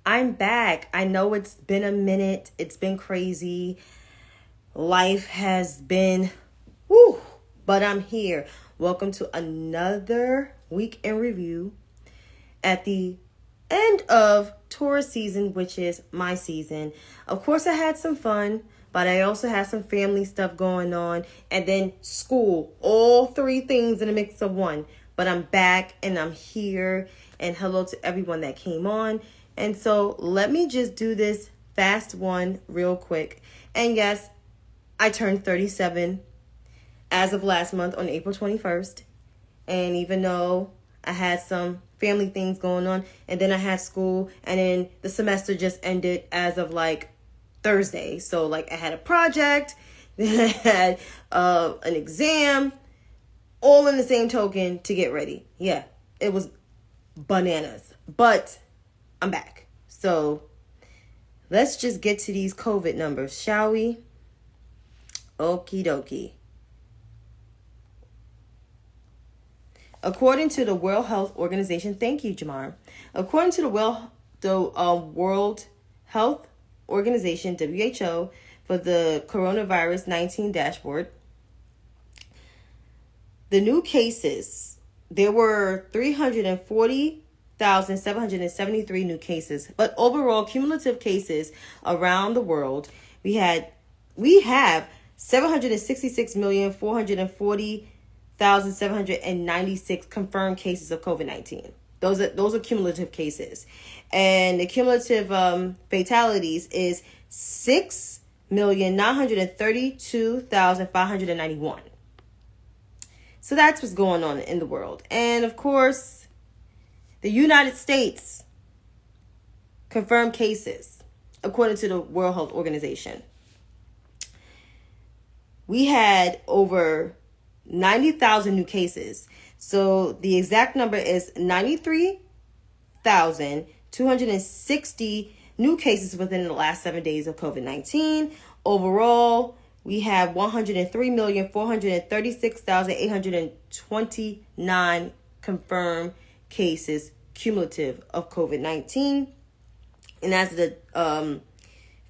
I'm back. I know it's been a minute. It's been crazy. Life has been, whew, but I'm here. Welcome to another week in review at the end of tourist season, which is my season. Of course, I had some fun, but I also had some family stuff going on, and then school. All three things in a mix of one. But I'm back and I'm here, and hello to everyone that came on. And so let me just do this fast one real quick. And yes, I turned 37 as of last month on April 21st. And even though I had some family things going on, and then I had school, and then the semester just ended as of Thursday. So I had a project, then I had an exam, all in the same token to get ready. Yeah, it was bananas. But I'm back. So let's just get to these COVID numbers, shall we? Okie dokie. According to the World Health Organization, thank you, Jamar. According to the World Health Organization, WHO, for the coronavirus 19 dashboard, the new cases, there were 340,773 new cases. But overall, cumulative cases around the world, we have 766,440,796 confirmed cases of COVID-19. Those are cumulative cases. And the cumulative fatalities is 6,932,591. So that's what's going on in the world. And of course, the United States confirmed cases, according to the World Health Organization. We had over 90,000 new cases. So the exact number is 93,260 new cases within the last 7 days of COVID-19. Overall, we have 103,436,829 confirmed cases cumulative of COVID-19. And as the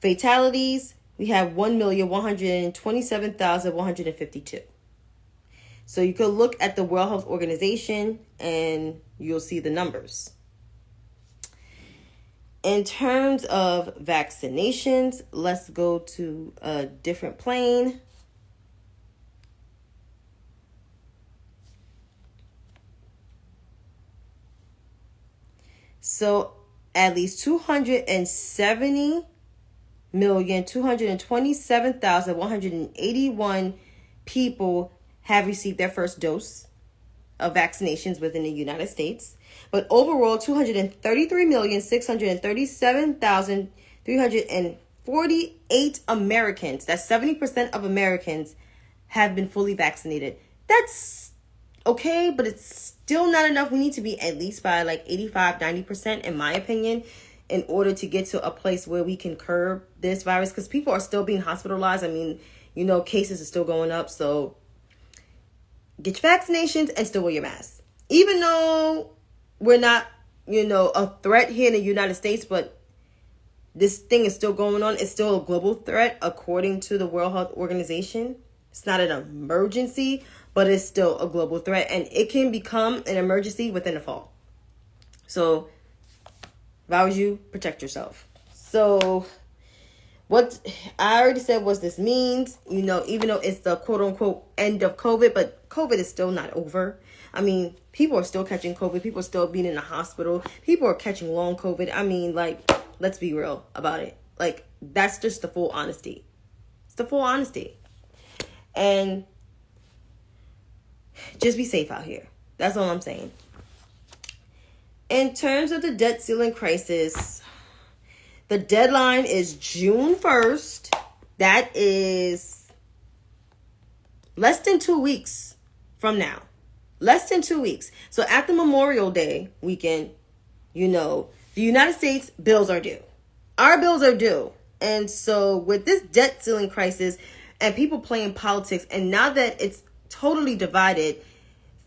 fatalities, we have 1,127,152. So you could look at the World Health Organization and you'll see the numbers. In terms of vaccinations, let's go to a different plane. So at least 270,227,181 people have received their first dose of vaccinations within the United States. But overall, 233,637,348 Americans, that's 70% of Americans, have been fully vaccinated. That's okay, but it's still not enough. We need to be at least by 85-90%, in my opinion, in order to get to a place where we can curb this virus, because people are still being hospitalized. I mean, cases are still going up. So get your vaccinations and still wear your mask. Even though we're not, a threat here in the United States, but this thing is still going on. It's still a global threat, according to the World Health Organization. It's not an emergency, but it's still a global threat, and it can become an emergency within the fall. So if I was you, protect yourself. So what I already said what this means, even though it's the quote unquote end of COVID, but COVID is still not over. I mean, people are still catching COVID. People are still being in the hospital. People are catching long COVID. I mean, let's be real about it. That's just the full honesty. It's the full honesty. And just be safe out here. That's all I'm saying. In terms of the debt ceiling crisis, the deadline is June 1st. That is less than 2 weeks from now. Less than 2 weeks. So after Memorial Day weekend, the United States bills are due. Our bills are due. And so with this debt ceiling crisis and people playing politics, and now that it's totally divided,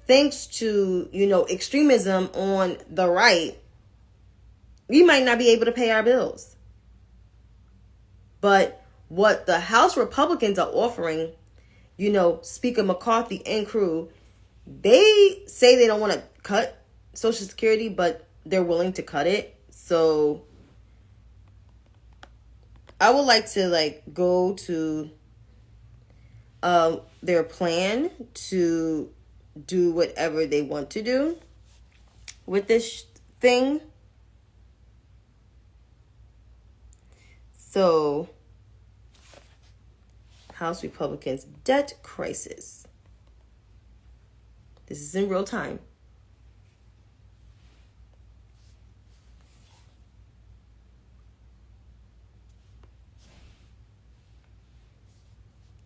thanks to, extremism on the right, we might not be able to pay our bills. But what the House Republicans are offering, Speaker McCarthy and crew, they say they don't want to cut Social Security, but they're willing to cut it. So I would like to go to their plan to do whatever they want to do with this thing. So, House Republicans' debt crisis. This is in real time.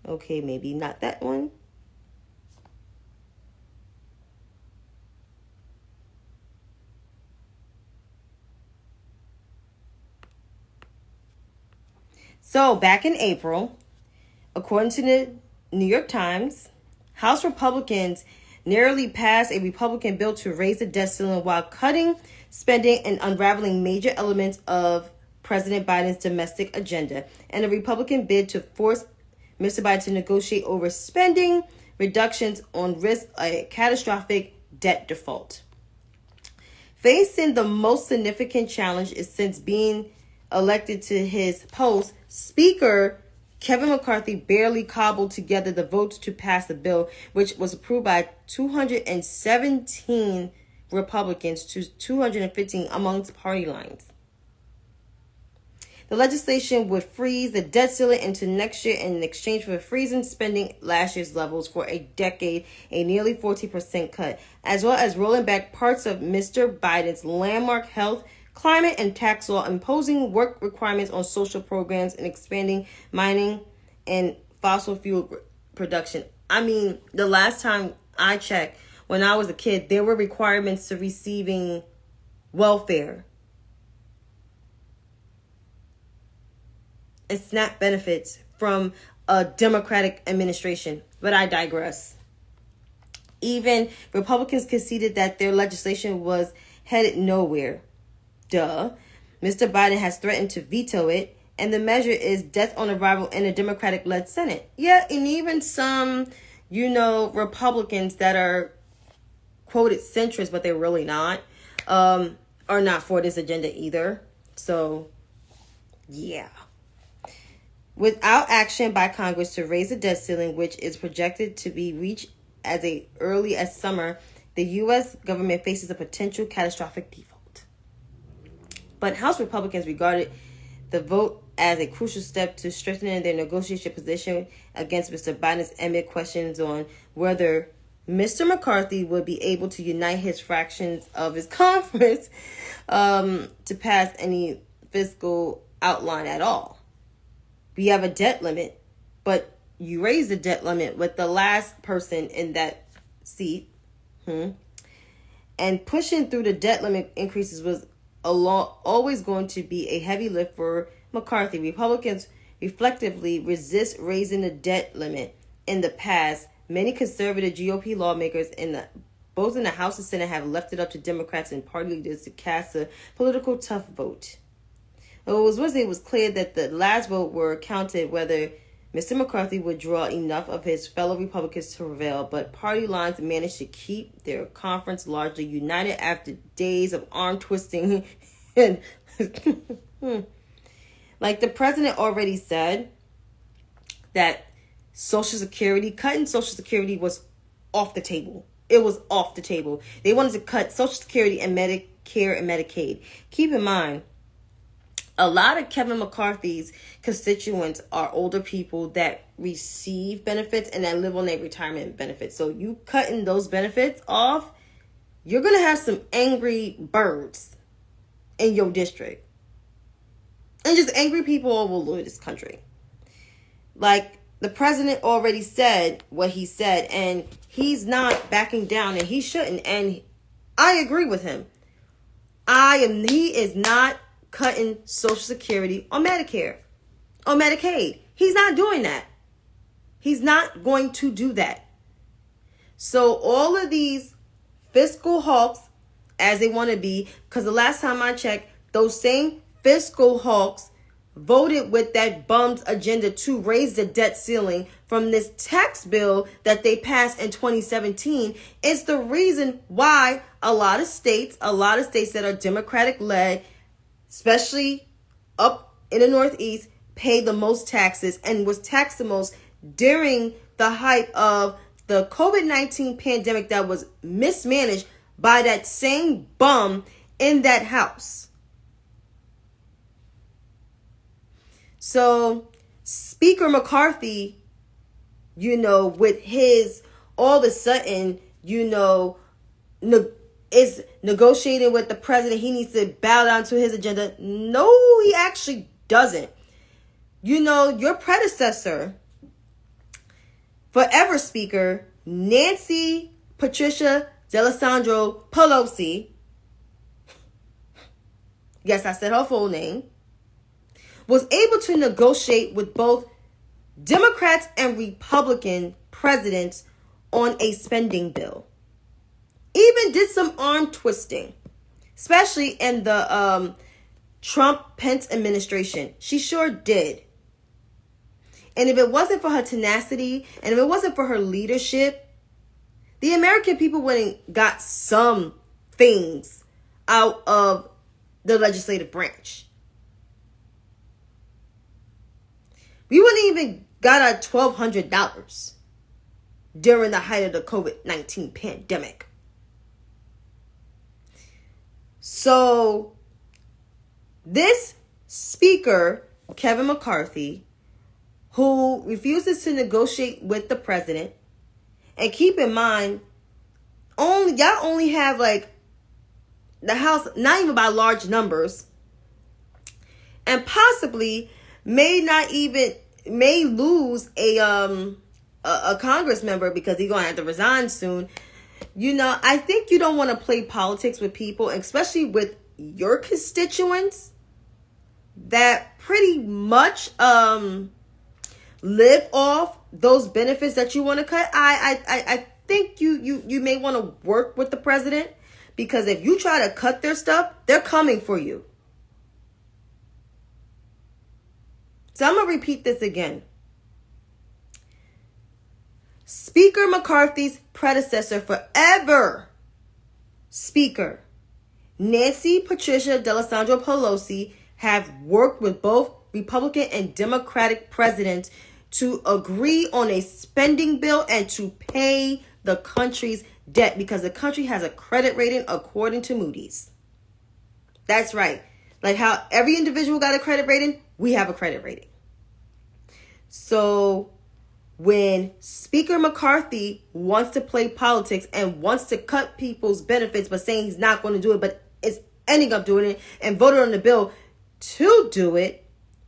Okay, maybe not that one. So, back in April, according to the New York Times, House Republicans narrowly passed a Republican bill to raise the debt ceiling while cutting spending and unraveling major elements of President Biden's domestic agenda, and a Republican bid to force Mr. Biden to negotiate over spending reductions on risk a catastrophic debt default. Facing the most significant challenge is since being elected to his post, Speaker Kevin McCarthy barely cobbled together the votes to pass the bill, which was approved by 217 Republicans to 215 amongst party lines. The legislation would freeze the debt ceiling into next year in exchange for freezing spending last year's levels for a decade, a nearly 40% cut, as well as rolling back parts of Mr. Biden's landmark health, climate, and tax law, imposing work requirements on social programs and expanding mining and fossil fuel production. I mean, the last time I checked, when I was a kid, there were requirements to receiving welfare and SNAP benefits from a Democratic administration. But I digress. Even Republicans conceded that their legislation was headed nowhere. Duh. Mr. Biden has threatened to veto it, and the measure is death on arrival in a Democratic-led Senate. Yeah, and even some, Republicans that are quoted centrist, but they're really not, are not for this agenda either. So, yeah. Without action by Congress to raise the debt ceiling, which is projected to be reached as early as summer, the U.S. government faces a potential catastrophic default. But House Republicans regarded the vote as a crucial step to strengthening their negotiation position against Mr. Biden amid questions on whether Mr. McCarthy would be able to unite his fractions of his conference to pass any fiscal outline at all. We have a debt limit, but you raise the debt limit with the last person in that seat. And pushing through the debt limit increases was always going to be a heavy lift for McCarthy. Republicans reflectively resist raising the debt limit. In the past, many conservative GOP lawmakers both in the House and Senate have left it up to Democrats and party leaders to cast a political tough vote. It was clear that the last vote were counted whether Mr. McCarthy would draw enough of his fellow Republicans to prevail, but party lines managed to keep their conference largely united after days of arm twisting. And like the president already said, that cutting Social Security was off the table. It was off the table. They wanted to cut Social Security and Medicare and Medicaid. Keep in mind, a lot of Kevin McCarthy's constituents are older people that receive benefits and that live on their retirement benefits. So you cutting those benefits off, you're going to have some angry birds in your district. And just angry people all over this country. Like, the president already said what he said, and he's not backing down, and he shouldn't. And I agree with him. He is not cutting Social Security or Medicare or Medicaid. He's not doing that. He's not going to do that. So all of these fiscal hawks, as they want to be, because the last time I checked, those same fiscal hawks voted with that bum's agenda to raise the debt ceiling from this tax bill that they passed in 2017 is the reason why a lot of states that are Democratic led, especially up in the Northeast, pay the most taxes and was taxed the most during the height of the COVID-19 pandemic that was mismanaged by that same bum in that house. So Speaker McCarthy, with his all of a sudden, is negotiating with the president. He needs to bow down to his agenda. No, he actually doesn't. Your predecessor, forever Speaker Nancy Patricia D'Alessandro Pelosi, yes, I said her full name, was able to negotiate with both Democrats and Republican presidents on a spending bill. Even did some arm twisting, especially in the Trump-Pence administration. She sure did. And if it wasn't for her tenacity, and if it wasn't for her leadership, the American people wouldn't got some things out of the legislative branch. We wouldn't even got our $1,200 during the height of the COVID-19 pandemic. So this speaker, Kevin McCarthy, who refuses to negotiate with the president, and keep in mind, y'all only have like the House, not even by large numbers, and possibly may lose a Congress member because he's gonna have to resign soon. I think you don't want to play politics with people, especially with your constituents that pretty much live off those benefits that you want to cut. I think you may want to work with the president, because if you try to cut their stuff, they're coming for you. So I'm going to repeat this again. Speaker McCarthy's predecessor, forever Speaker Nancy Patricia D'Alessandro Pelosi, have worked with both Republican and Democratic presidents to agree on a spending bill and to pay the country's debt, because the country has a credit rating according to Moody's. That's right. Like how every individual got a credit rating, we have a credit rating. So when Speaker McCarthy wants to play politics and wants to cut people's benefits, but saying he's not going to do it, but is ending up doing it and voted on the bill to do it,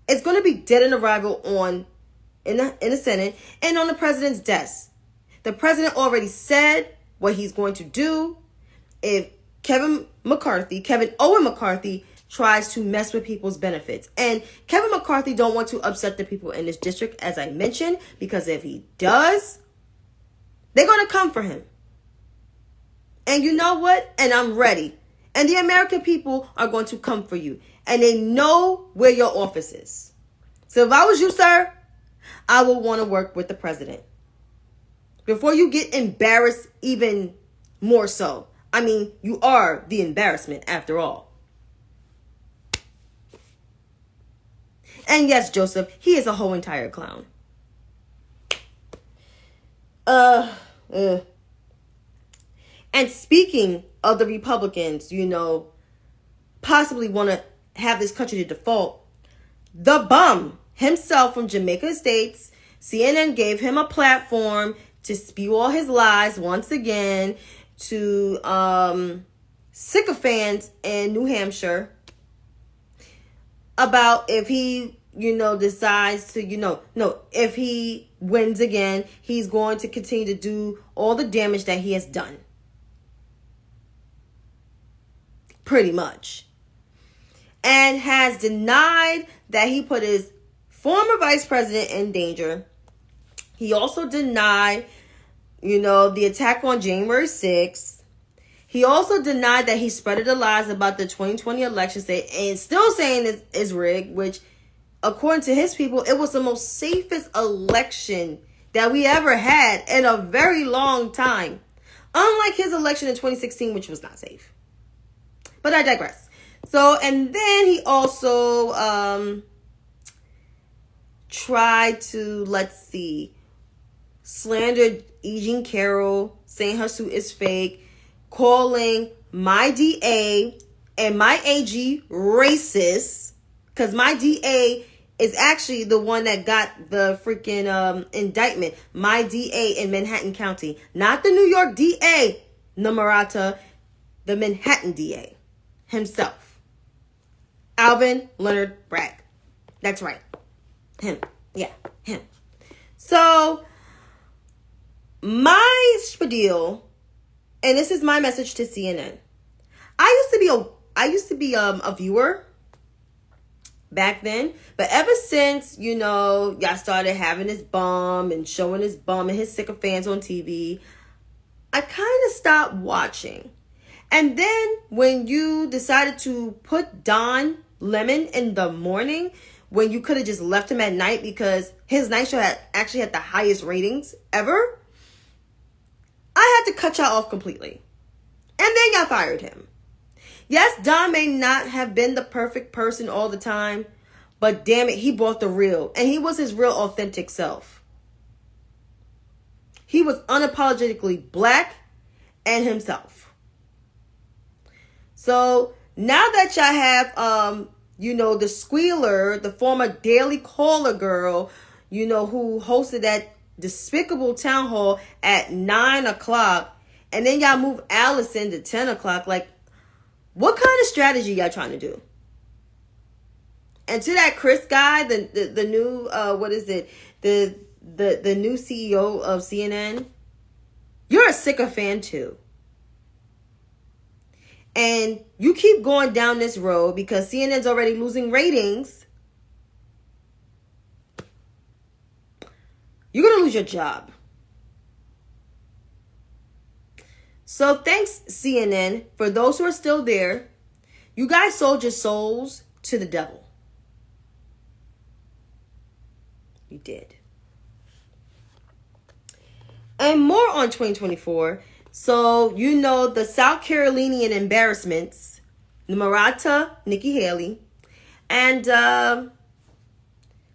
it's going to be dead on arrival in the Senate and on the president's desk. The president already said what he's going to do if Kevin Owen McCarthy tries to mess with people's benefits. And Kevin McCarthy don't want to upset the people in this district, as I mentioned, because if he does, they're going to come for him. And you know what? And I'm ready. And the American people are going to come for you. And they know where your office is. So if I was you, sir, I would want to work with the president before you get embarrassed even more so. I mean, you are the embarrassment after all. And yes, Joseph, he is a whole entire clown. And speaking of the Republicans, possibly want to have this country to default, the bum himself from Jamaica Estates, CNN gave him a platform to spew all his lies once again to sycophants in New Hampshire about if he, decides to, if he wins again, he's going to continue to do all the damage that he has done. Pretty much. And has denied that he put his former vice president in danger. He also denied, the attack on January 6th. He also denied that he spreaded the lies about the 2020 election, and still saying it is rigged, which, according to his people, it was the most safest election that we ever had in a very long time. Unlike his election in 2016, which was not safe. But I digress. So, and then he also tried to, slandered E. Jean Carroll, saying her suit is fake, calling my DA and my AG racist, because my DA is actually the one that got the freaking indictment. My DA in Manhattan County, not the New York DA, Namarata, the Manhattan DA himself, Alvin Leonard Bragg. That's right, him. Yeah, him. So my spiel, and this is my message to CNN. I used to be a viewer back then, but ever since, y'all started having his bum and showing his bum and his sycophants on TV, I kind of stopped watching. And then when you decided to put Don Lemon in the morning, when you could have just left him at night because his night show actually had the highest ratings ever, I had to cut y'all off completely. And then y'all fired him. Yes, Don may not have been the perfect person all the time, but damn it, he brought the real. And he was his real authentic self. He was unapologetically black and himself. So now that y'all have, the squealer, the former Daily Caller girl, who hosted that despicable town hall at 9 o'clock, and then y'all move Allison to 10 o'clock, what kind of strategy y'all trying to do? And to that Chris guy, the new the new CEO of CNN, you're a sycophant too. And you keep going down this road because CNN's already losing ratings. You're going to lose your job. So thanks, CNN, for those who are still there. You guys sold your souls to the devil. You did. And more on 2024. So, the South Carolinian embarrassments, Namarata, Nikki Haley, and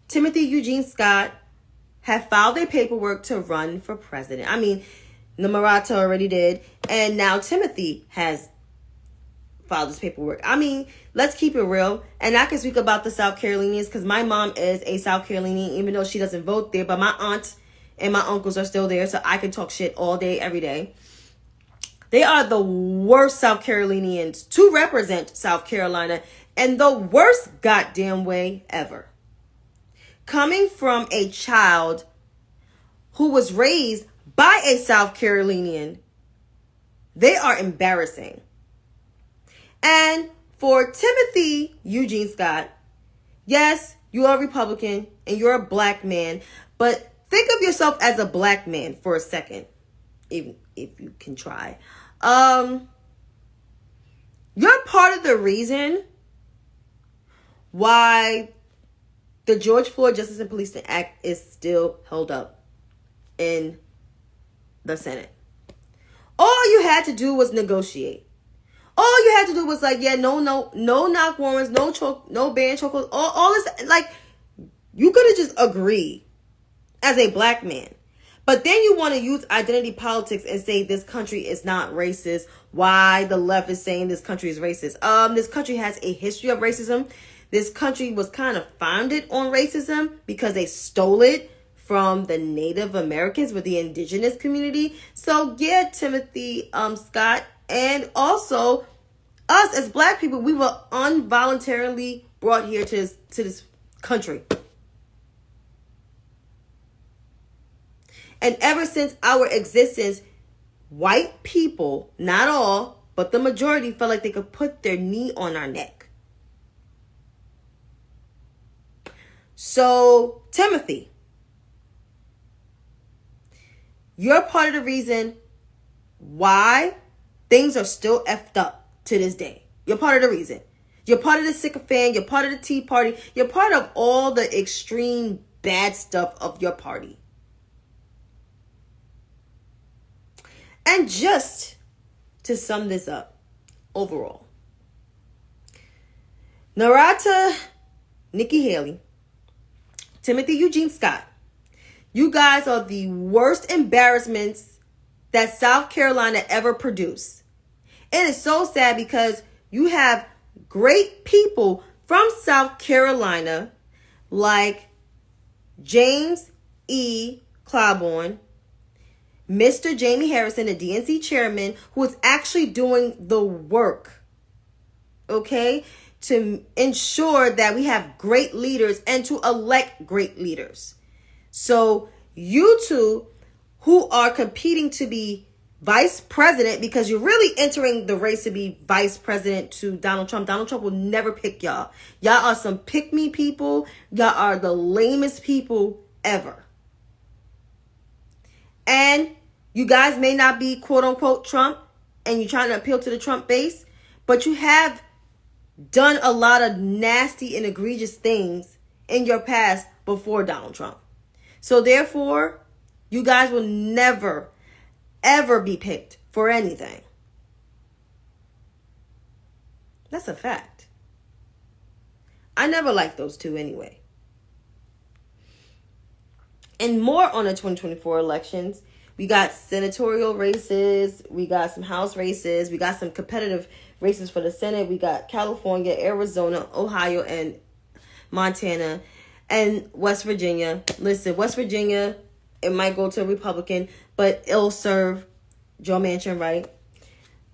Timothy Eugene Scott have filed their paperwork to run for president. I mean, Namarata already did, and now Timothy has filed his paperwork. I mean, let's keep it real. And I can speak about the South Carolinians because my mom is a South Carolinian, even though she doesn't vote there, but my aunt and my uncles are still there, so I can talk shit all day, every day. They are the worst South Carolinians to represent South Carolina in the worst goddamn way ever. Coming from a child who was raised by a South Carolinian, they are embarrassing. And for Timothy Eugene Scott, yes, you are a Republican and you're a black man, but think of yourself as a black man for a second, even if you can try. You're part of the reason why the George Floyd Justice and Policing Act is still held up in the Senate. All you had to do was negotiate. All you had to do was no knock warrants, no ban chokeholds, all this. You could have just agreed as a black man. But then you want to use identity politics and say this country is not racist. Why the left is saying this country is racist. This country has a history of racism. This country was kind of founded on racism because they stole it from the Native Americans with the indigenous community. So yeah, Timothy Scott, and also us as black people, we were involuntarily brought here to this country. And ever since our existence, white people, not all, but the majority, felt like they could put their knee on our neck. So, Timothy, you're part of the reason why things are still effed up to this day. You're part of the reason. You're part of the sycophant. You're part of the Tea Party. You're part of all the extreme bad stuff of your party. And just to sum this up, overall, Narata, Nikki Haley, Timothy Eugene Scott, you guys are the worst embarrassments that South Carolina ever produced. It is so sad because you have great people from South Carolina like James E. Claiborne, Mr. Jamie Harrison, the DNC chairman, who is actually doing the work, okay, to ensure that we have great leaders and to elect great leaders. So you two who are competing to be vice president, because you're really entering the race to be vice president to Donald Trump. Donald Trump will never pick y'all. Y'all are some pick-me people. Y'all are the lamest people ever. And you guys may not be quote-unquote Trump, and you're trying to appeal to the Trump base, but you have done a lot of nasty and egregious things in your past before Donald Trump. So therefore, you guys will never, ever be picked for anything. That's a fact. I never liked those two anyway. And more on the 2024 elections. We got senatorial races. We got some House races. We got some competitive races for the Senate. We got California, Arizona, Ohio, and Montana, and West Virginia. Listen, West Virginia, it might go to a Republican, but it'll serve Joe Manchin right.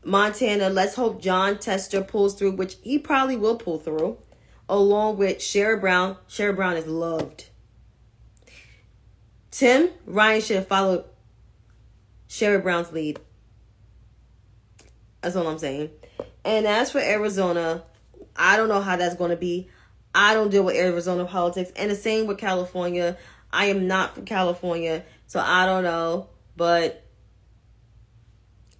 Montana, let's hope John Tester pulls through, which he probably will pull through, along with Sherrod Brown. Sherrod Brown is loved. Tim Ryan should have followed Sherrod Brown's lead. That's all I'm saying. And as for Arizona, I don't know how that's going to be. I don't deal with Arizona politics. And the same with California. I am not from California, so I don't know. But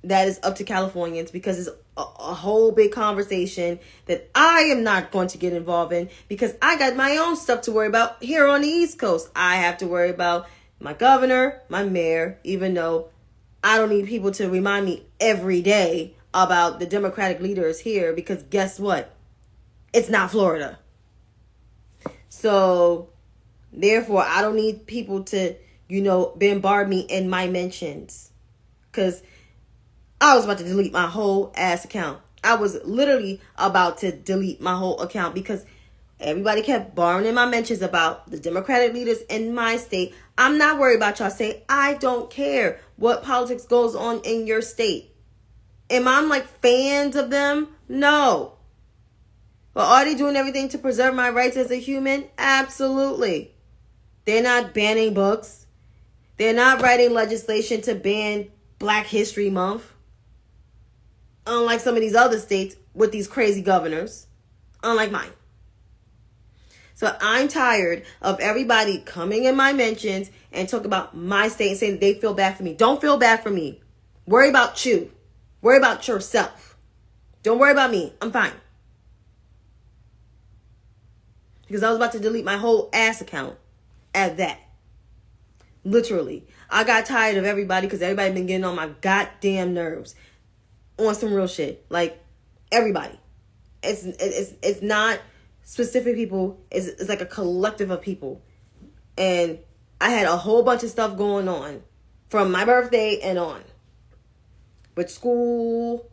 that is up to Californians, because it's a whole big conversation that I am not going to get involved in, because I got my own stuff to worry about here on the East Coast. I have to worry about my governor, my mayor, even though I don't need people to remind me every day about the Democratic leaders here, because guess what? It's not Florida. So therefore, I don't need people to, bombard me in my mentions, because I was about to delete my whole ass account. I was literally about to delete my whole account because everybody kept borrowing my mentions about the Democratic leaders in my state. I'm not worried about y'all state. I don't care what politics goes on in your state. Am I like fans of them? No. But are they doing everything to preserve my rights as a human? Absolutely. They're not banning books. They're not writing legislation to ban Black History Month. Unlike some of these other states with these crazy governors. Unlike mine. So I'm tired of everybody coming in my mentions and talk about my state and saying they feel bad for me. Don't feel bad for me. Worry about you. Worry about yourself. Don't worry about me. I'm fine. Because I was about to delete my whole ass account at that. Literally. I got tired of everybody because everybody been getting on my goddamn nerves. On some real shit. Like, everybody. It's not specific people. It's like a collective of people. And I had a whole bunch of stuff going on from my birthday and on. With school,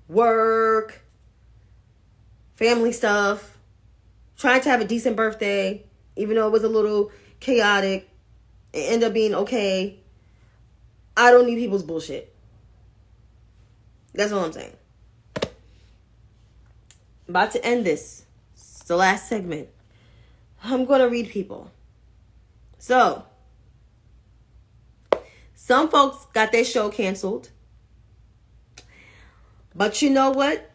work, family stuff. Trying to have a decent birthday, even though it was a little chaotic. It ended up being okay. I don't need people's bullshit. That's all I'm saying. About to end this. It's the last segment. I'm going to read people. So, some folks got their show canceled. But you know what?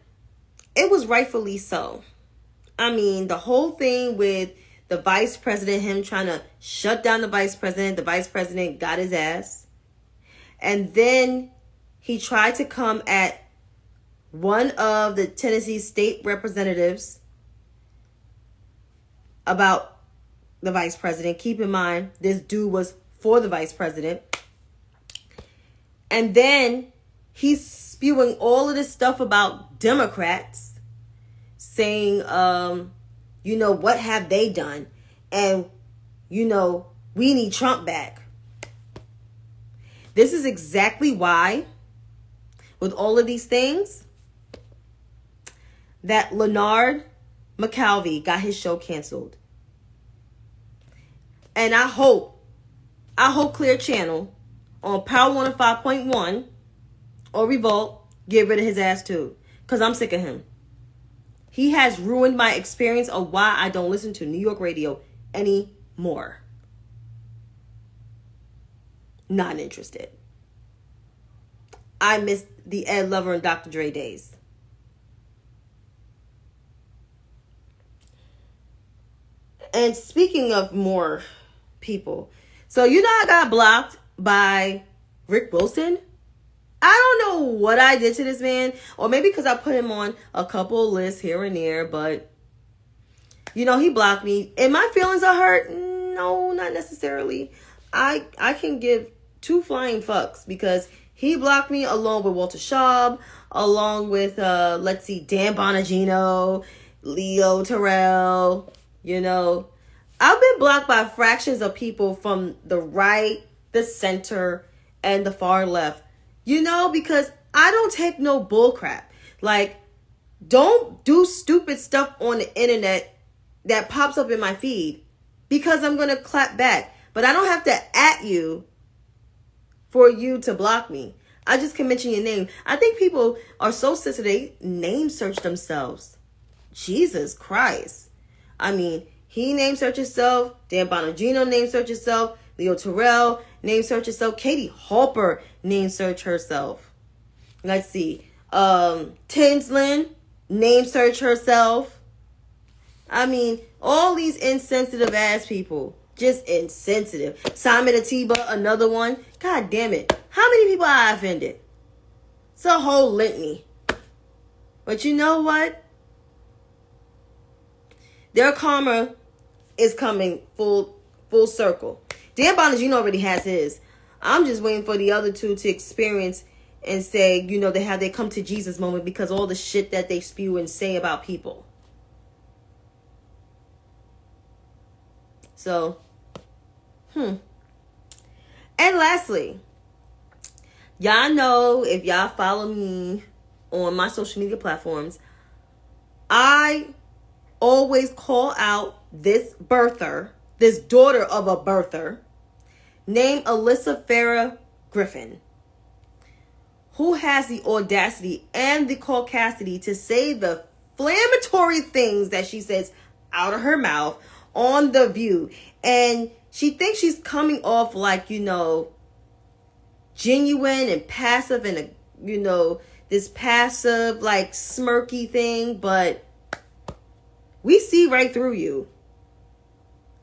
It was rightfully so. I mean, the whole thing with the vice president, him trying to shut down the vice president got his ass. And then he tried to come at one of the Tennessee state representatives about the vice president. Keep in mind, this dude was for the vice president. And then he's spewing all of this stuff about Democrats, saying, what have they done? And, we need Trump back. This is exactly why, with all of these things, that Leonard McCalvey got his show canceled. And I hope Clear Channel on Power 105.1 or Revolt get rid of his ass too. Because I'm sick of him. He has ruined my experience of why I don't listen to New York radio anymore. Not interested. I miss the Ed Lover and Dr. Dre days. And speaking of more people, so I got blocked by Rick Wilson. I don't know what I did to this man, or maybe because I put him on a couple lists here and there, but he blocked me. And my feelings are hurt? No, not necessarily. I can give two flying fucks because he blocked me along with Walter Schaub, along with Dan Bonagino, Leo Terrell. I've been blocked by fractions of people from the right, the center, and the far left. Because I don't take no bullcrap. Like, don't do stupid stuff on the internet that pops up in my feed because I'm going to clap back. But I don't have to at you for you to block me. I just can mention your name. I think people are so sensitive, they name search themselves. Jesus Christ. I mean, he name search himself. Dan Bonagino name search himself. Leo Terrell name search herself. Katie Halper name search herself. Let's see. Tinslin name search herself. I mean, all these insensitive ass people. Just insensitive. Simon Atiba, another one. God damn it. How many people I offended? It's a whole litany. But you know what? Their karma is coming full circle. Dan Bonagino already has his. I'm just waiting for the other two to experience and say, they have their come to Jesus moment because all the shit that they spew and say about people. So, And lastly, y'all know, if y'all follow me on my social media platforms, I always call out this birther, this daughter of a birther, named Alyssa Farah Griffin, who has the audacity and the caucasity to say the inflammatory things that she says out of her mouth on The View. And she thinks she's coming off like, genuine and passive and, this passive, like, smirky thing. But we see right through you.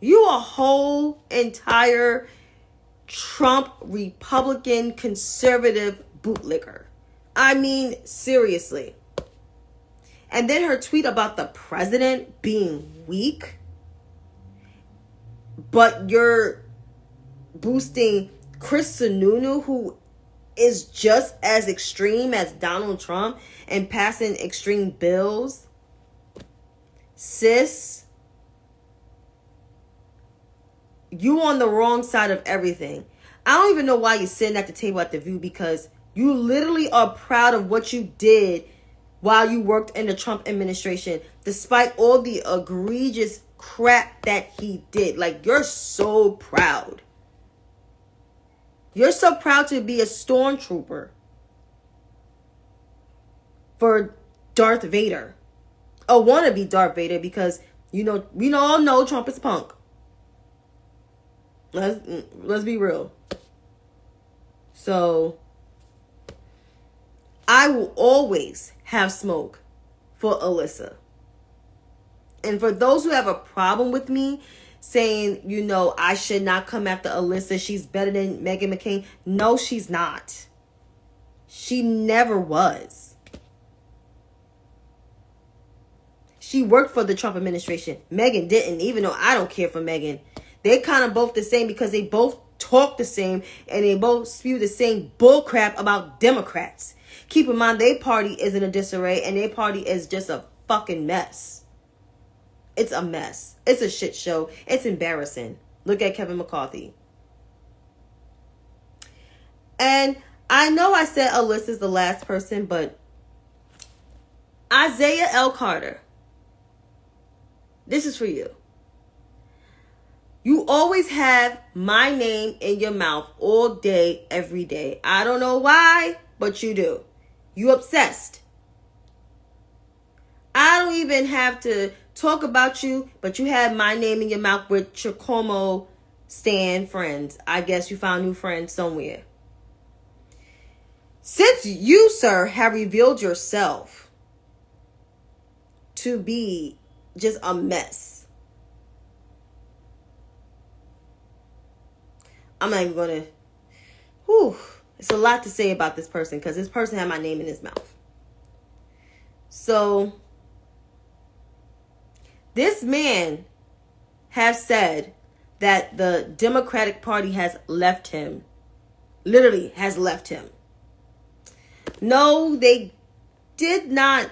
You a whole entire Trump Republican conservative bootlicker. I mean, seriously. And then her tweet about the president being weak, but you're boosting Chris Sununu, who is just as extreme as Donald Trump and passing extreme bills. Sis, you on the wrong side of everything. I don't even know why you're sitting at the table at The View, because you literally are proud of what you did while you worked in the Trump administration, despite all the egregious crap that he did. Like, you're so proud. You're so proud to be a stormtrooper for Darth Vader. Or want to be Darth Vader, because, we all know Trump is punk. Let's be real. So, I will always have smoke for Alyssa. And for those who have a problem with me saying, I should not come after Alyssa, she's better than Meghan McCain. No, she's not. She never was. She worked for the Trump administration. Megan didn't, even though I don't care for Megan. They're kind of both the same because they both talk the same and they both spew the same bullcrap about Democrats. Keep in mind, their party is in a disarray and their party is just a fucking mess. It's a mess. It's a shit show. It's embarrassing. Look at Kevin McCarthy. And I know I said Alyssa's the last person, but Isaiah L. Carter, this is for you. You always have my name in your mouth all day, every day. I don't know why, but you do. You obsessed. I don't even have to talk about you, but you have my name in your mouth with your Como Stan friends. I guess you found new friends somewhere. Since you, sir, have revealed yourself to be just a mess, I'm not even going to... It's a lot to say about this person because this person had my name in his mouth. So, this man has said that the Democratic Party has left him. Literally has left him. No, they did not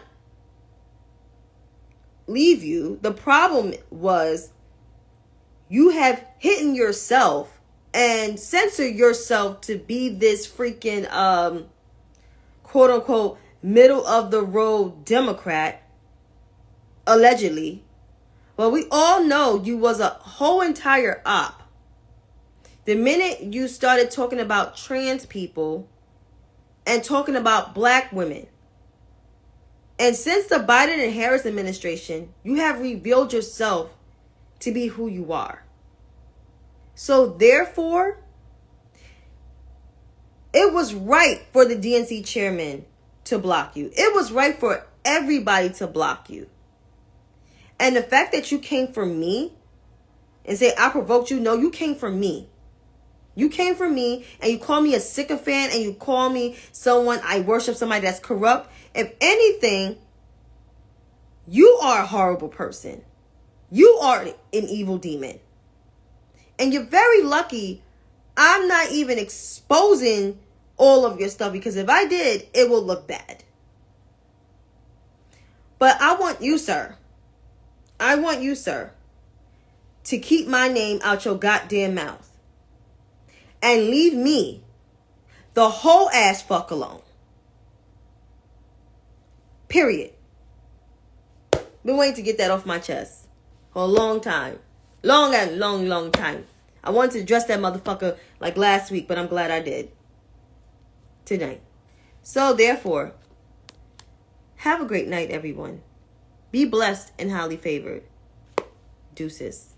leave you. The problem was you have hidden yourself and censored yourself to be this freaking quote unquote middle of the road Democrat, allegedly. Well, we all know you was a whole entire op. The minute you started talking about trans people and talking about black women, and since the Biden and Harris administration, you have revealed yourself to be who you are. So therefore, it was right for the DNC chairman to block you. It was right for everybody to block you. And the fact that you came for me and say, I provoked you. No, you came for me. You came for me and you call me a sycophant and you call me someone, I worship somebody that's corrupt. If anything, you are a horrible person. You are an evil demon. And you're very lucky I'm not even exposing all of your stuff, because if I did, it will look bad. But I want you, sir. I want you, sir, to keep my name out your goddamn mouth. And leave me the whole ass fuck alone. Period. Been waiting to get that off my chest for a long time. Long time. I wanted to address that motherfucker like last week, but I'm glad I did. Tonight. So therefore, have a great night, everyone. Be blessed and highly favored. Deuces.